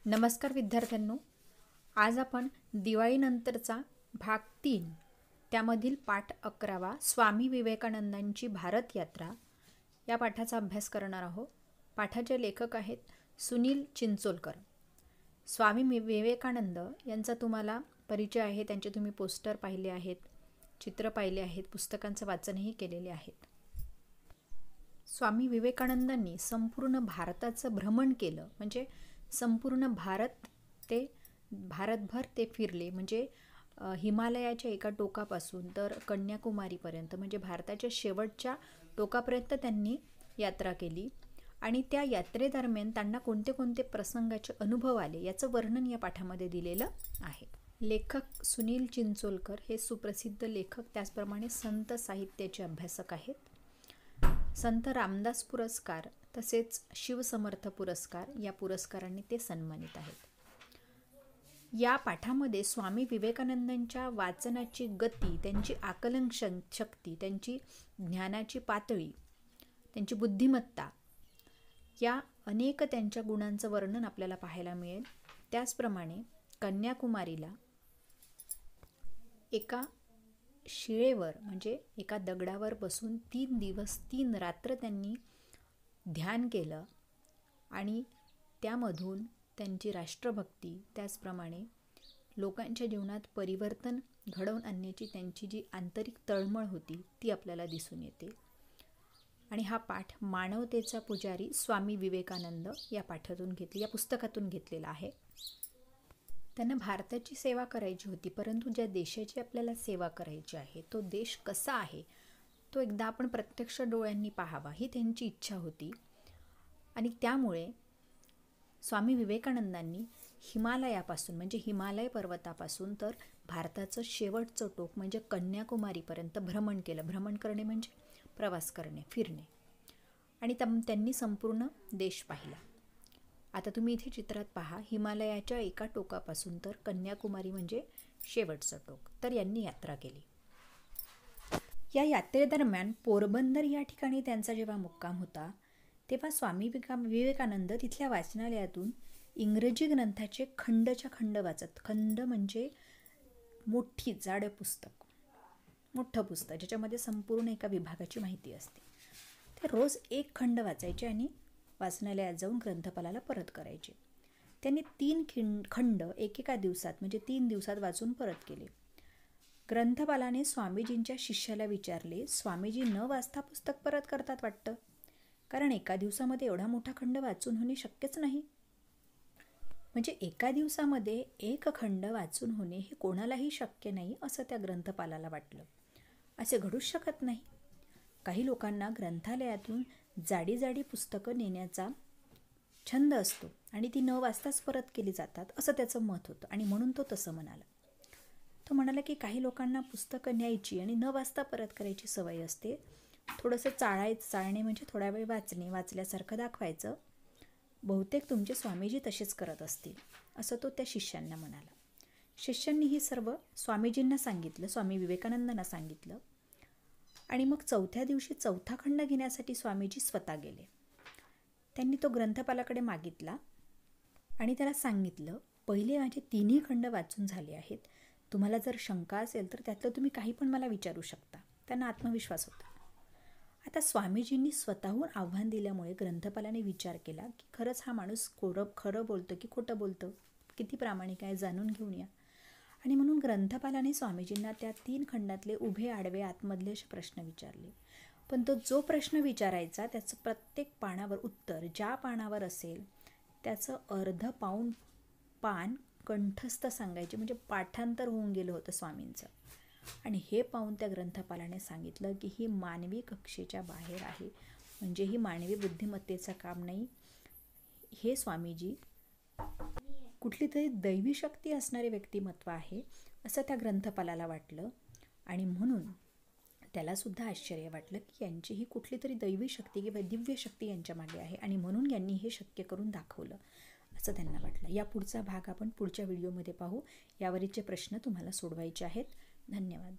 नमस्कार विद्यार्थ्यांनो, आज आपण दिवाळीनंतरचा भाग 3 त्यामधील पाठ 11 स्वामी विवेकानंदांची भारत यात्रा या पाठाचा अभ्यास करणार आहोत. पाठाचे लेखक आहेत सुनील चिंचोलकर. स्वामी विवेकानंद यांचा तुम्हाला परिचय आहे. त्यांचे तुम्ही पोस्टर पाहिले आहेत, चित्र पाहिले आहेत, पुस्तकांचं वाचनही केलेले आहेत. स्वामी विवेकानंदांनी संपूर्ण भारताचं भ्रमण केलं, म्हणजे संपूर्ण भारतभर ते फिरले. म्हणजे हिमालयाच्या एका टोकापासून तर कन्याकुमारीपर्यंत, म्हणजे भारताच्या शेवटच्या टोकापर्यंत त्यांनी यात्रा केली. आणि त्या यात्रेदरम्यान त्यांना कोणते कोणते प्रसंगाचे अनुभव आले याचं वर्णन या पाठामध्ये दिलेलं आहे. लेखक सुनील चिंचोलकर हे सुप्रसिद्ध लेखक, त्याचप्रमाणे संत साहित्याचे अभ्यासक आहेत. संत रामदास पुरस्कार तसेच शिवसमर्थ पुरस्कार या पुरस्कारांनी ते सन्मानित आहेत. या पाठामध्ये स्वामी विवेकानंदांच्या वाचनाची गती, त्यांची आकलन शक्ती, त्यांची ज्ञानाची पातळी, त्यांची बुद्धिमत्ता या अनेक त्यांच्या गुणांचं वर्णन आपल्याला पाहायला मिळेल. त्याचप्रमाणे कन्याकुमारीला एका शिळेवर, म्हणजे एका दगडावर बसून 3 दिवस 3 रात्र त्यांनी ध्यान केलं आणि त्यामधून त्यांची राष्ट्रभक्ती, त्याचप्रमाणे लोकांच्या जीवनात परिवर्तन घडवून आणण्याची त्यांची जी आंतरिक तळमळ होती ती आपल्याला दिसून येते. आणि हा पाठ मानवतेचा पुजारी स्वामी विवेकानंद या पुस्तकातून घेतलेला आहे. त्यांना भारताची सेवा करायची होती, परंतु ज्या देशाची आपल्याला सेवा करायची आहे तो देश कसा आहे तो एकदा आपण प्रत्यक्ष डोळ्यांनी पाहावा ही त्यांची इच्छा होती. आणि त्यामुळे स्वामी विवेकानंदांनी हिमालयापासून, म्हणजे हिमालय पर्वतापासून तर भारताचं शेवटचं टोक म्हणजे कन्याकुमारीपर्यंत भ्रमण केलं. भ्रमण करणे म्हणजे प्रवास करणे, फिरणे. आणि त्यांनी संपूर्ण देश पाहिला. आता तुम्ही इथे चित्रात पहा, हिमालयाच्या एका टोकापासून तर कन्याकुमारी म्हणजे शेवटचं टोक, तर यांनी यात्रा केली. या यात्रेदरम्यान पोरबंदर या ठिकाणी त्यांचा जेव्हा मुक्काम होता तेव्हा स्वामी विवेकानंद तिथल्या वाचनालयातून इंग्रजी ग्रंथाचे खंडच्या खंड वाचत. खंड म्हणजे मोठी जाड पुस्तक, मोठं पुस्तक ज्याच्यामध्ये संपूर्ण एका विभागाची माहिती असते. ते रोज एक खंड वाचायचे आणि वाचनालयात जाऊन ग्रंथपालाला परत करायचे. त्यांनी 3 खंड एकेका दिवसात, म्हणजे 3 दिवसात वाचून परत केले. ग्रंथपालाने स्वामीजींच्या शिष्याला विचारले, स्वामीजी न वाचता पुस्तक परत करतात वाटतं, कारण एका दिवसामध्ये एवढा मोठा खंड वाचून होणे शक्यच नाही. म्हणजे एका दिवसामध्ये एक खंड वाचून होणे हे कोणालाही शक्य नाही असं त्या ग्रंथपालाला वाटलं. असे घडूच शकत नाही. काही लोकांना ग्रंथालयातून जाडी जाडी पुस्तकं नेण्याचा छंद असतो आणि ती न वाचताच परत केली जातात असं त्याचं मत होतं, आणि म्हणून तो तसं म्हणाला. तो म्हणाला की काही लोकांना पुस्तकं न्यायची आणि न वाचता परत करायची सवय असते. थोडंसं चाळणे म्हणजे थोडा वेळ वाचणे, वाचल्यासारखं दाखवायचं. बहुतेक तुमचे स्वामीजी तसेच करत असतील असं तो त्या शिष्यांना म्हणाला. शिष्यांनी हे सर्व स्वामीजींना सांगितलं, स्वामी विवेकानंदांना सांगितलं. आणि मग 4थ्या दिवशी 4था खंड घेण्यासाठी स्वामीजी स्वतः गेले. त्यांनी तो ग्रंथपालाकडे मागितला आणि त्याला सांगितलं, पहिले माझे 3ही खंड वाचून झाले आहेत. तुम्हाला जर शंका असेल तर त्यातलं तुम्ही काही पण मला विचारू शकता. त्यांना आत्मविश्वास होता. आता स्वामीजींनी स्वतःहून आव्हान दिल्यामुळे ग्रंथपालाने विचार केला की खरंच हा माणूस खरं बोलतो की खोटं बोलतं, किती प्रामाणिक आहे, जाणून घेऊन या. आणि म्हणून ग्रंथपालाने स्वामीजींना त्या 3 खंडातले उभे आडवे आतमधले असे प्रश्न विचारले. पण तो जो प्रश्न विचारायचा त्याचं प्रत्येक पानावर उत्तर, ज्या पानावर असेल त्याचं अर्ध पान कंठस्थ सांगायचे, म्हणजे पाठांतर होऊन गेलं होतं स्वामींचं. आणि हे पाहून त्या ग्रंथपालाने सांगितलं की ही मानवी कक्षेच्या बाहेर आहे, म्हणजे ही मानवी बुद्धिमत्तेचं काम नाही, हे स्वामीजी कुठली तरी दैवी शक्ती असणारे व्यक्तिमत्व आहे असं त्या ग्रंथपालाला वाटलं. आणि म्हणून त्यालासुद्धा आश्चर्य वाटलं की यांची ही कुठली तरी दैवी शक्ती किंवा दिव्य शक्ती यांच्या मागे आहे, आणि म्हणून यांनी हे शक्य करून दाखवलं असं त्यांना वाटलं. या पुढचा भाग आपण पुढच्या व्हिडिओमध्ये पाहू. यावरचे प्रश्न तुम्हाला सोडवायचे आहेत. धन्यवाद.